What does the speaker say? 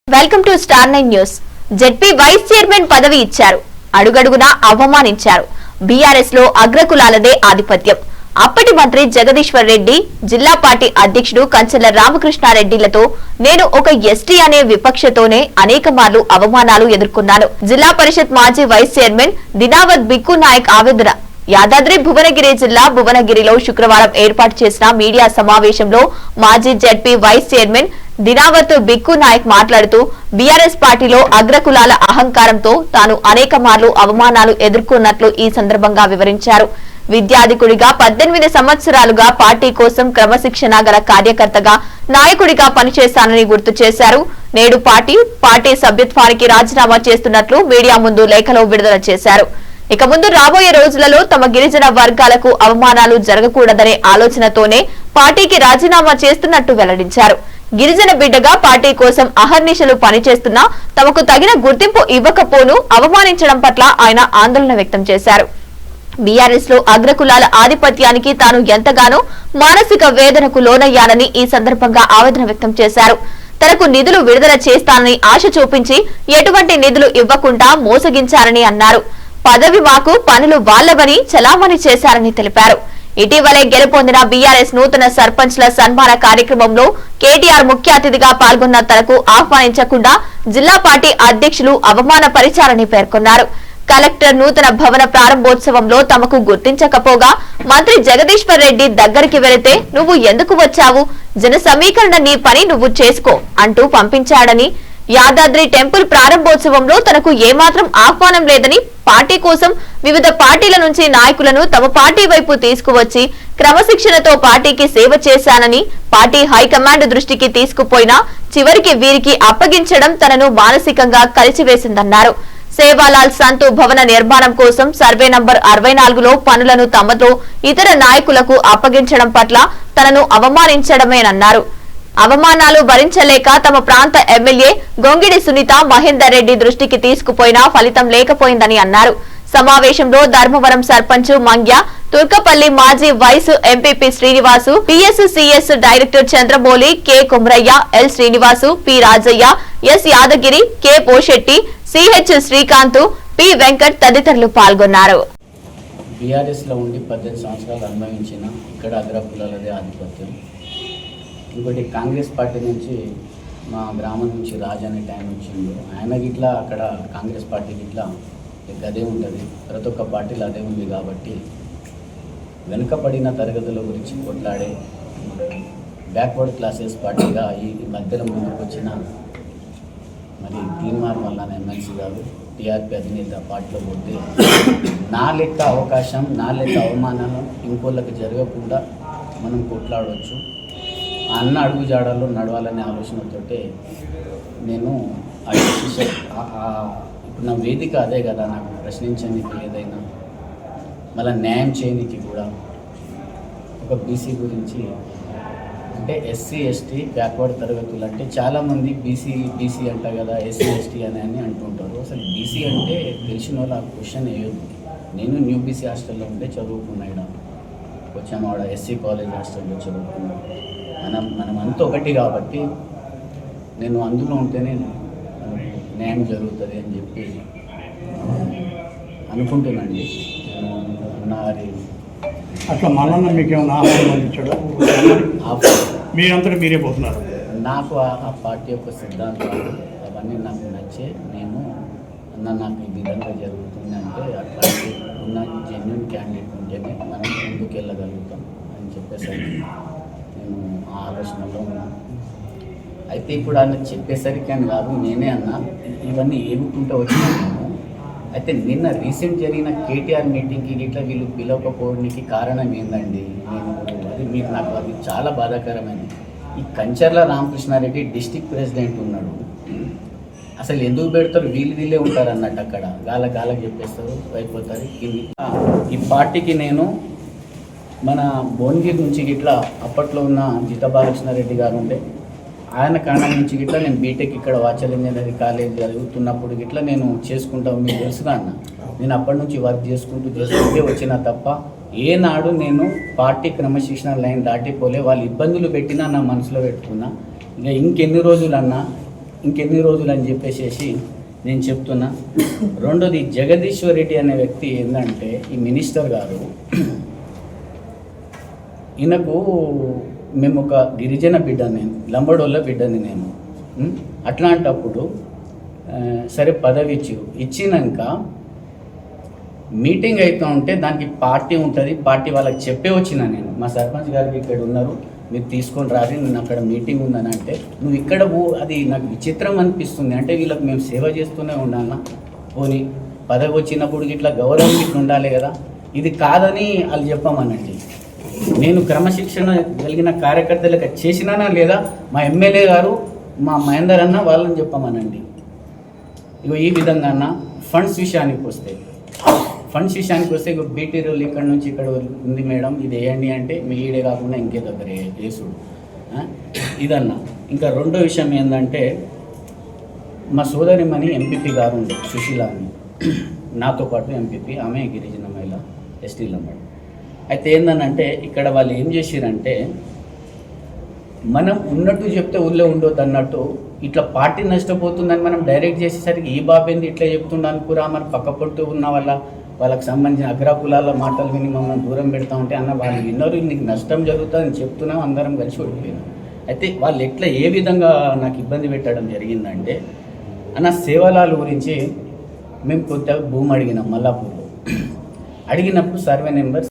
Welcome to star 9 news. ZP vice chairman పదవి ఇచ్చారు, అడుగడుగునా అవమానించారు. బీఆర్ఎస్ లో అగ్రకులాలదే ఆధిపత్యం. అప్పటి మంత్రి జగదీశ్వర్ రెడ్డి, జిల్లా పార్టీ అధ్యక్షుడు కంచెల రామకృష్ణారెడ్డిలతో నేను ఒక ఎస్టీ అనే విపక్షతోనే అనేక మార్లు అవమానాలు ఎదుర్కొన్నాను. జిల్లా పరిషత్ మాజీ వైస్ చైర్మన్ దినావత్ బిక్కు నాయక్ ఆవేదన. యాదాద్రి భువనగిరి జిల్లా భువనగిరిలో శుక్రవారం ఏర్పాటు చేసిన మీడియా సమావేశంలో మాజీ జెడ్పీ వైస్ చైర్మన్ దినావత్ బిక్కు నాయక్ మాట్లాడుతూ బీఆర్ఎస్ పార్టీలో అగ్రకులాల అహంకారంతో తాను అనేక మార్లు అవమానాలు ఎదుర్కొన్నట్లు ఈ సందర్భంగా వివరించారు. విద్యాధికుడిగా 18 సంవత్సరాలుగా పార్టీ కోసం క్రమశిక్షణ గల కార్యకర్తగా, నాయకుడిగా పనిచేశానని గుర్తు చేశారు. నేడు పార్టీ సభ్యత్వానికి రాజీనామా చేస్తున్నట్లు మీడియా ముందు లేఖలో విడుదల చేశారు. ఇక ముందు రాబోయే రోజులలో తమ గిరిజన వర్గాలకు అవమానాలు జరగకూడదనే ఆలోచనతోనే పార్టీకి రాజీనామా చేస్తున్నట్టు వెల్లడించారు. గిరిజన బిడ్డగా పార్టీ కోసం అహర్నిశలు పనిచేస్తున్నా తమకు తగిన గుర్తింపు ఇవ్వకపోను అవమానించడం పట్ల ఆయన ఆందోళన వ్యక్తం చేశారు. బీఆర్ఎస్ లో అగ్రకులాల ఆధిపత్యానికి తాను ఎంతగానో మానసిక వేదనకు లోనయ్యానని ఈ సందర్భంగా ఆవేదన వ్యక్తం చేశారు. తనకు నిధులు విడుదల చేస్తానని ఆశ చూపించి ఎటువంటి నిధులు ఇవ్వకుండా మోసగించారని అన్నారు. పదవి మాకు, పనులు వాళ్లవని చలామణి చేశారని తెలిపారు. ఇటీవలే గెలుపొందిన బీఆర్ఎస్ నూతన సర్పంచ్ల సన్మాన కార్యక్రమంలో కేటీఆర్ ముఖ్య అతిథిగా పాల్గొన్న తనకు ఆహ్వానించకుండా జిల్లా పార్టీ అధ్యక్షులు అవమానపరిచారని పేర్కొన్నారు. కలెక్టర్ నూతన భవన ప్రారంభోత్సవంలో తమకు గుర్తించకపోగా మంత్రి జగదీశ్వర్ రెడ్డి దగ్గరికి వెళితే నువ్వు ఎందుకు వచ్చావు, జన సమీకరణ నీ పని నువ్వు చేసుకో అంటూ పంపించాడని, యాదాద్రి టెంపుల్ ప్రారంభోత్సవంలో తనకు ఏమాత్రం ఆహ్వానం లేదని, పార్టీ కోసం వివిధ పార్టీల నుంచి నాయకులను తమ పార్టీ వైపు తీసుకువచ్చి క్రమశిక్షణతో పార్టీకి సేవ చేశానని, పార్టీ హైకమాండ్ దృష్టికి తీసుకుపోయినా చివరికి వీరికి అప్పగించడం తనను మానసికంగా కలిచివేసిందన్నారు. సేవాలాల్ సంతు భవన నిర్మాణం కోసం సర్వే నంబర్ 64లో పనులను తమతో ఇతర నాయకులకు అప్పగించడం పట్ల తనను అవమానించడమేనన్నారు. అవమానాలు భరించలేక తమ ప్రాంత ఎమ్మెల్యే గొంగిడి సునీత మహేందర్ రెడ్డి దృష్టికి తీసుకుపోయినా ఫలితం లేకపోయిందని అన్నారు. సమావేశంలో ధర్మవరం సర్పంచ్ మంగ్య, తుర్కపల్లి మాజీ vice MPP Srinivasu, PSCS director Chandramouli, K Kumraiah, L Srinivasu, P Rajaiah, S Yadagiri, K Poshetti, CH Srikanth, P Venkat తదితరులు పాల్గొన్నారు. బీఆర్ఎస్ లో ఉండి 18 సంవత్సరాలు అనుభవించిన ఇక్కడ అగ్రకులాలదే ఆధిపత్యం. ఇంకోటి కాంగ్రెస్ పార్టీ నుంచి మా గ్రామం నుంచి రాజు అనే టైం వచ్చిండు. ఆయన గిట్లా అక్కడ కాంగ్రెస్ పార్టీ గిట్లా అదే ఉంటుంది, ప్రతి ఒక్క పార్టీలో అదే ఉంది. కాబట్టి వెనుకబడిన తరగతుల గురించి కొట్లాడే బ్యాక్వర్డ్ క్లాసెస్ పార్టీగా ఈ మధ్యలో ముందుకు వచ్చిన మరి తీర్మార్ మల్లాన ఎమ్మెల్సీ గారు టీఆర్పీ అధినేత పార్టీలో పోతే నా లెక్క అవకాశం, నా లెక్క అవమానాలు ఇంకోళ్ళకి జరగకుండా మనం కొట్లాడవచ్చు, అన్న అడుగు జాడల్లో నడవాలనే ఆలోచనతోటే నేను ఇప్పుడు నా వేదిక అదే కదా, నాకు ప్రశ్నించడానికి ఏదైనా మళ్ళీ న్యాయం చేయడానికి కూడా ఒక బీసీ గురించి అంటే ఎస్సీ ఎస్టీ బ్యాక్వర్డ్ తరగతులు అంటే చాలామంది బీసీ అంట కదా, ఎస్సీ ఎస్టీ అని అంటుంటారు. అసలు బీసీ అంటే తెలిసిన వాళ్ళు ఆ క్వశ్చన్ వేయొద్దు. నేను న్యూ బీసీ హాస్టల్లో ఉంటే చదువుకున్నా, ఇక్కడ వచ్చాము, ఆడ ఎస్సీ కాలేజ్ హాస్టల్లో చదువుకున్నాను. మనం అంతా ఒకటి కాబట్టి నేను అందులో ఉంటేనే న్యాయం జరుగుతుంది అని చెప్పి అనుకుంటున్నాండి. నాది అట్లా మళ్ళీ మీకు ఏమైనా ఆహ్వానం అందించాడు, మీరంతా మీరే పోతున్నారు. నాకు ఆ పార్టీ యొక్క సిద్ధాంతాలు అవన్నీ నాకు నచ్చే, నేను నాకు ఈ విధంగా జరుగుతుంది అంటే అట్లాంటి ఉన్న జెన్యున్ క్యాండిడేట్ ఉంటేనే మనం ముందుకు వెళ్ళగలుగుతాం అని చెప్పేసరికి నేను ఆ ఆలోచనలో ఉన్నాను. అయితే ఇప్పుడు ఆయన చెప్పేసరికి అని కాదు, నేనే అన్నా ఇవన్నీ ఏగుకుంటూ వచ్చినాను. అయితే నిన్న రీసెంట్ జరిగిన కేటీఆర్ మీటింగ్కి ఇట్లా వీళ్ళు పిలవకపోవడానికి కారణం ఏందండి? నాకు అది చాలా బాధాకరమైనది. ఈ కంచర్ల రామకృష్ణారెడ్డి డిస్టిక్ ప్రెసిడెంట్ ఉన్నాడు, అసలు ఎందుకు పెడతారు? వీళ్ళే ఉంటారు అన్నట్టు, అక్కడ గాలకు చెప్పేస్తారు, అయిపోతారు. ఈ పార్టీకి నేను మన భువనగిరి నుంచి గిట్లా అప్పట్లో ఉన్న జితా బాలకృష్ణారెడ్డి గారు ఉండే ఆయన కారణం నుంచి గిట్లా నేను బీటెక్ ఇక్కడ వాచల్ ఇంజనీరింగ్ కాలేజ్ చదువుతున్నప్పుడు గిట్లా నేను చేసుకుంటాం, మీకు తెలుసుగా అన్న. నేను అప్పటి నుంచి వర్క్ చేసుకుంటూ వచ్చినా తప్ప ఏనాడు నేను పార్టీ క్రమశిక్షణ లైన్ దాటిపోలే. వాళ్ళు ఇబ్బందులు పెట్టినా నా మనసులో పెట్టుకున్నా. ఇంకా ఇంకెన్ని రోజులు అని చెప్పేసి నేను చెప్తున్నా. రెండోది, జగదీశ్వర్ రెడ్డి అనే వ్యక్తి ఏంటంటే, ఈ మినిస్టర్ గారు, ఈయనకు మేము ఒక గిరిజన బిడ్డని, నేను లంబడోళ్ళ బిడ్డని నేను. అట్లాంటప్పుడు సరే పదవి ఇచ్చినాక మీటింగ్ అవుతూ ఉంటే దానికి పార్టీ ఉంటుంది, పార్టీ వాళ్ళకి చెప్పే వచ్చిన నేను. మా సర్పంచ్ గారికి ఇక్కడ ఉన్నారు, మీరు తీసుకొని రారి, నేను అక్కడ మీటింగ్ ఉందని అంటే, నువ్వు ఇక్కడ అది నాకు విచిత్రం అనిపిస్తుంది. అంటే వీళ్ళకి మేము సేవ చేస్తూనే ఉండాలన్నా, పోనీ పదవి వచ్చినప్పుడు ఇట్లా గౌరవం ఇట్లా ఉండాలి కదా. ఇది కాదని వాళ్ళు చెప్పమనండి. నేను క్రమశిక్షణ కలిగిన కార్యకర్తలకు చేసినానా లేదా, మా ఎమ్మెల్యే గారు, మా మహేందర్ అన్న వాళ్ళని చెప్పమనండి. ఇగో ఈ విధంగా అన్న ఫండ్స్ విషయానికి వస్తే ఇగో బీటీ రోల్ ఇక్కడ నుంచి ఇక్కడ ఉంది మేడం, ఇది వేయండి అంటే మీ ఈడే కాకుండా ఇంకే దగ్గర వేసుడు ఇదన్నా. ఇంకా రెండో విషయం ఏంటంటే, మా సోదరిమణి ఎంపీపీ గారు ఉండే సుశీల అని, నాతో పాటు ఎంపీపీ, ఆమె గిరిజన మహిళ, ఎస్టీల మేడం. అయితే ఏందనంటే, ఇక్కడ వాళ్ళు ఏం చేసిరంటే, మనం ఉన్నట్టు చెప్తే ఊళ్ళో ఉండొద్దు అన్నట్టు, ఇట్లా పార్టీ నష్టపోతుందని మనం డైరెక్ట్ చేసేసరికి ఈ బాబేంది ఇట్లా చెప్తుండని కూడా మరి పక్కపొట్టు ఉన్న వాళ్ళకి సంబంధించిన అగ్రకులాల మాటలు విని మమ్మల్ని దూరం పెడతా ఉంటే, అన్న వాళ్ళు విన్నరు, నీకు నష్టం జరుగుతుందని చెప్తున్నాం, అందరం కలిసి ఓడిపోయినాం. అయితే వాళ్ళు ఎట్లా ఏ విధంగా నాకు ఇబ్బంది పెట్టడం జరిగిందంటే, అన్న సేవలాల గురించి మేము కొత్తగా భూమి అడిగినాం మల్లాపూర్లో. అడిగినప్పుడు సర్వే నెంబర్